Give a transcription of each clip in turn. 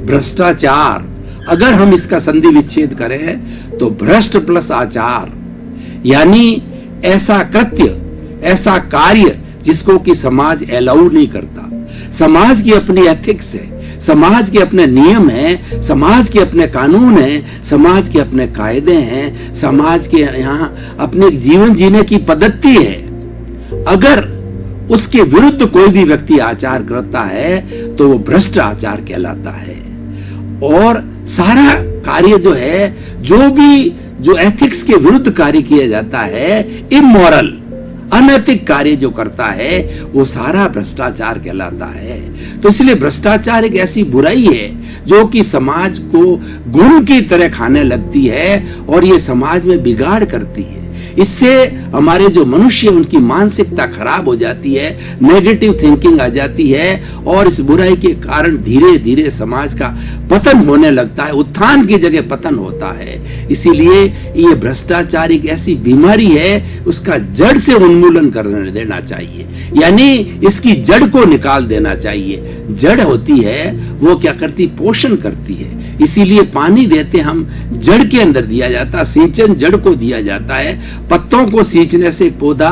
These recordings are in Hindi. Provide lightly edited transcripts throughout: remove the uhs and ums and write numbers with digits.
भ्रष्टाचार, अगर हम इसका संधि विच्छेद करें तो भ्रष्ट प्लस आचार, यानी ऐसा कृत्य, ऐसा कार्य जिसको कि समाज अलाउ नहीं करता। समाज की अपनी एथिक्स है, समाज के अपने नियम हैं, समाज के अपने कानून हैं, समाज के अपने कायदे हैं, समाज के यहाँ अपने जीवन जीने की पद्धति है। अगर उसके विरुद्ध कोई भी व्यक्ति आचार करता है तो वो भ्रष्ट आचार कहलाता है। और सारा कार्य जो है, जो एथिक्स के विरुद्ध कार्य किया जाता है, इमोरल, अनैतिक कार्य जो करता है, वो सारा भ्रष्टाचार कहलाता है। तो इसलिए भ्रष्टाचार एक ऐसी बुराई है जो कि समाज को गुण की तरह खाने लगती है और ये समाज में बिगाड़ करती है। इससे हमारे जो मनुष्य उनकी मानसिकता खराब हो जाती है, नेगेटिव थिंकिंग आ जाती है और इस बुराई के कारण धीरे धीरे समाज का पतन होने लगता है, उत्थान की जगह पतन होता है। इसीलिए ये भ्रष्टाचार एक ऐसी बीमारी है, उसका जड़ से उन्मूलन कर देना चाहिए, यानी इसकी जड़ को निकाल देना चाहिए। जड़ होती है वो क्या करती, पोषण करती है। इसीलिए पानी देते हम जड़ के अंदर दिया जाता, सिंचन जड़ को दिया जाता है। पत्तों को सींचने से पौधा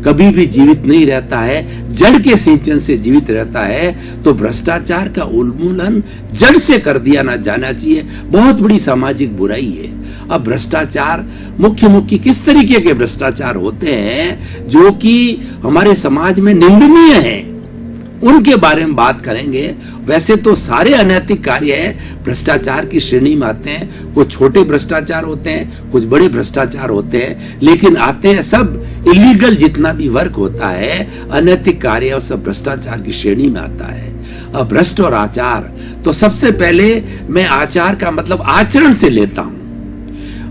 कभी भी जीवित नहीं रहता है, जड़ के सिंचन से जीवित रहता है। तो भ्रष्टाचार का उन्मूलन जड़ से कर दिया ना जाना चाहिए, बहुत बड़ी सामाजिक बुराई है। अब भ्रष्टाचार मुख्य किस तरीके के भ्रष्टाचार होते हैं जो कि हमारे समाज में निंदनीय है, उनके बारे में बात करेंगे। वैसे तो सारे अनैतिक कार्य है भ्रष्टाचार की श्रेणी में आते हैं। कुछ छोटे भ्रष्टाचार होते हैं, कुछ बड़े भ्रष्टाचार होते हैं, लेकिन आते हैं सब इलीगल, जितना भी वर्क होता है अनैतिक कार्य, और सब भ्रष्टाचार की श्रेणी में आता है। अब भ्रष्ट और आचार, तो सबसे पहले मैं आचार का मतलब आचरण से लेता हूं।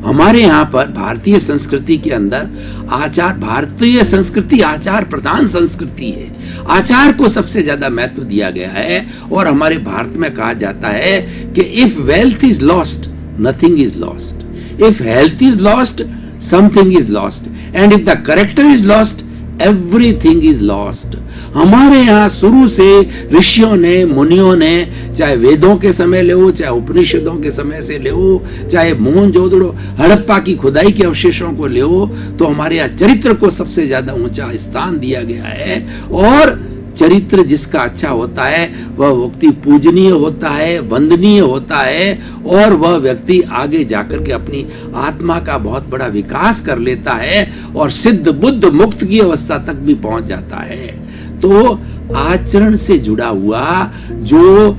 हमारे यहाँ पर भारतीय संस्कृति के अंदर आचार, भारतीय संस्कृति आचार प्रधान संस्कृति है। आचार को सबसे ज्यादा महत्व दिया गया है और हमारे भारत में कहा जाता है कि if wealth is lost, nothing is lost, if health is lost, something is lost, and if the character is lost, everything is lost. हमारे यहाँ शुरू से ऋषियों ने, मुनियों ने, चाहे वेदों के समय ले हो, चाहे उपनिषदों के समय से ले हो, चाहे मोहनजोदड़ो, हड़प्पा की खुदाई के अवशेषों को ले हो, तो हमारे यहाँ चरित्र को सबसे ज्यादा ऊंचा स्थान दिया गया है। और चरित्र जिसका अच्छा होता है वह व्यक्ति पूजनीय होता है, वंदनीय होता है, और वह व्यक्ति आगे जाकर के अपनी आत्मा का बहुत बड़ा विकास कर लेता है और सिद्ध बुद्ध मुक्त की अवस्था तक भी पहुंच जाता है। तो आचरण से जुड़ा हुआ जो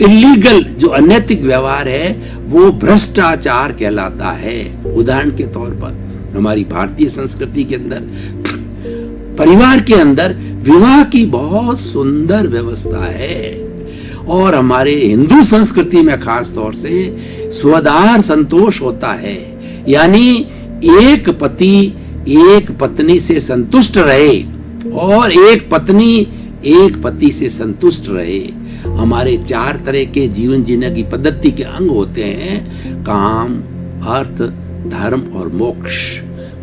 इलीगल, जो अनैतिक व्यवहार है, वो भ्रष्टाचार कहलाता है। उदाहरण के तौर पर हमारी भारतीय संस्कृति के अंदर परिवार के अंदर विवाह की बहुत सुंदर व्यवस्था है, और हमारे हिंदू संस्कृति में खास तौर से स्वदार संतोष होता है, यानी एक पति एक पत्नी से संतुष्ट रहे और एक पत्नी एक पति से संतुष्ट रहे। हमारे 4 तरह के जीवन जीने की पद्धति के अंग होते हैं, काम, अर्थ, धर्म और मोक्ष।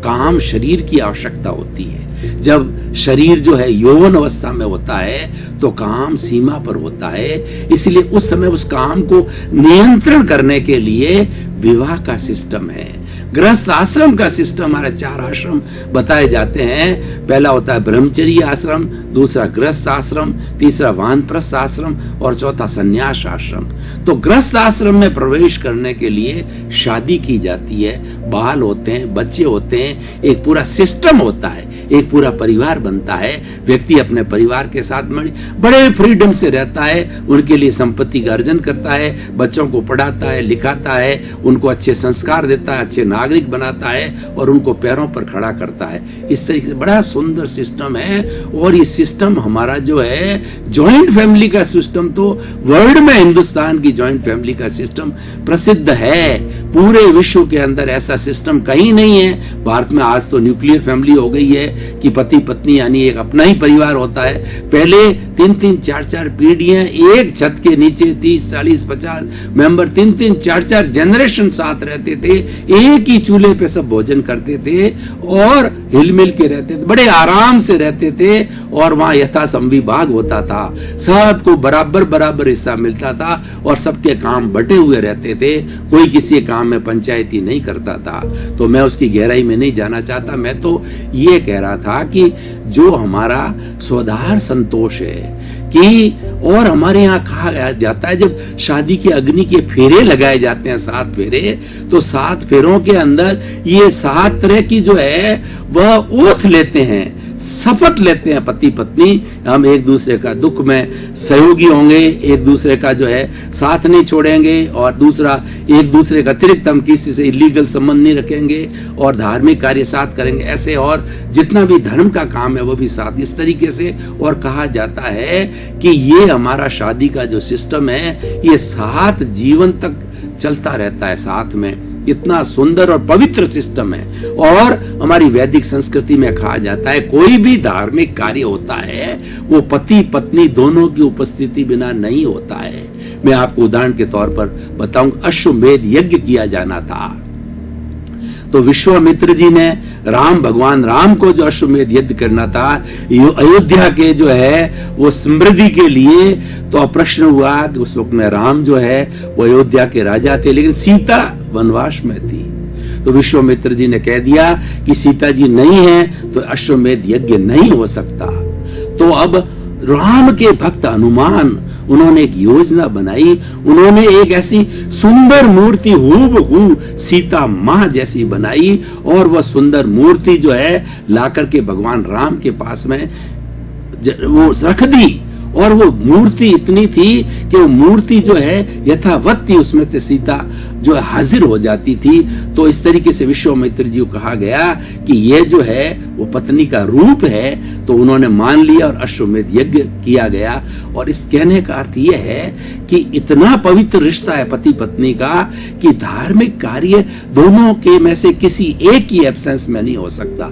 काम शरीर की आवश्यकता होती है। जब शरीर जो है यौवन अवस्था में होता है तो काम सीमा पर होता है, इसलिए उस समय उस काम को नियंत्रण करने के लिए विवाह का सिस्टम है। गृहस्थ आश्रम का सिस्टम, हमारे 4 आश्रम बताए जाते हैं। पहला होता है ब्रह्मचर्य आश्रम, दूसरा गृहस्थ आश्रम, तीसरा वानप्रस्थ आश्रम और चौथा संन्यास आश्रम। तो गृहस्थ आश्रम में प्रवेश करने के लिए शादी की जाती है, बाल होते हैं, बच्चे होते हैं, एक पूरा सिस्टम होता है, एक पूरा परिवार बनता है। व्यक्ति अपने परिवार के साथ बड़े फ्रीडम से रहता है, उनके लिए संपत्ति का अर्जन करता है, बच्चों को पढ़ाता है, लिखाता है, उनको अच्छे संस्कार देता है, अच्छे नागरिक बनाता है और उनको पैरों पर खड़ा करता है। इस तरीके से बड़ा सुंदर सिस्टम है। और ये सिस्टम हमारा जो है जॉइंट फैमिली का सिस्टम, तो वर्ल्ड में हिंदुस्तान की जॉइंट फैमिली का सिस्टम प्रसिद्ध है। पूरे विश्व के अंदर ऐसा सिस्टम कहीं नहीं है। भारत में आज तो न्यूक्लियर फैमिली हो गई है कि पति पत्नी यानी एक अपना ही परिवार होता है। पहले 3-3, 4-4 पीढ़ियां एक छत के नीचे 30, 40, 50 मेंबर 3-3, 4-4 जनरेशन साथ रहते थे, एक ही चूल्हे पे सब भोजन करते थे और हिलमिल के रहते थे, बड़े आराम से रहते थे और वहां यथासंविभाग होता था, सबको बराबर बराबर हिस्सा मिलता था और सबके काम बटे हुए रहते थे, कोई किसी काम में पंचायती नहीं करता था। तो मैं उसकी गहराई में नहीं जाना चाहता, मैं तो ये कह रहा था कि जो हमारा स्वाधार संतोष है कि, और हमारे यहाँ कहा जाता है जब शादी के अग्नि के फेरे लगाए जाते हैं 7 फेरे, तो 7 फेरों के अंदर ये 7 तरह की जो है वह ओथ लेते हैं, शपथ लेते हैं पति पत्नी, हम एक दूसरे का दुख में सहयोगी होंगे, एक दूसरे का जो है साथ नहीं छोड़ेंगे, और दूसरा एक दूसरे का अतिरिक्त हम किसी से इलीगल संबंध नहीं रखेंगे और धार्मिक कार्य साथ करेंगे, ऐसे और जितना भी धर्म का काम है वो भी साथ, इस तरीके से। और कहा जाता है कि ये हमारा शादी का जो सिस्टम है ये 7 जीवन तक चलता रहता है साथ में, इतना सुंदर और पवित्र सिस्टम है। और हमारी वैदिक संस्कृति में कहा जाता है कोई भी धार्मिक कार्य होता है वो पति पत्नी दोनों की उपस्थिति बिना नहीं होता है। मैं आपको उदाहरण के तौर पर बताऊं, अश्वमेध यज्ञ किया जाना था, तो विश्वामित्र जी ने भगवान राम को जो अश्वमेध यज्ञ करना था अयोध्या के जो है वो समृद्धि के लिए, तो प्रश्न हुआ कि उस वक्त में राम जो है वो अयोध्या के राजा थे लेकिन सीता वनवास में थी। तो विश्वामित्र जी ने कह दिया कि सीता जी नहीं है तो अश्वमेध यज्ञ नहीं हो सकता। तो अब राम के भक्त हनुमान उन्होंने एक योजना बनाई, उन्होंने एक ऐसी सुंदर मूर्ति हूबहू सीता मां जैसी बनाई और वह सुंदर मूर्ति जो है लाकर के भगवान राम के पास में वो रख दी। और वो मूर्ति इतनी थी कि वो मूर्ति जो है यथावत थी, उसमें से सीता जो हाजिर हो जाती थी। तो इस तरीके से विश्वामित्र जी को कहा गया कि ये जो है वो पत्नी का रूप है, तो उन्होंने मान लिया और अश्वमेध यज्ञ किया गया। और इस कहने का अर्थ यह है कि इतना पवित्र रिश्ता है पति पत्नी का कि धार्मिक कार्य दोनों के में से किसी एक की एब्सेंस में नहीं हो सकता।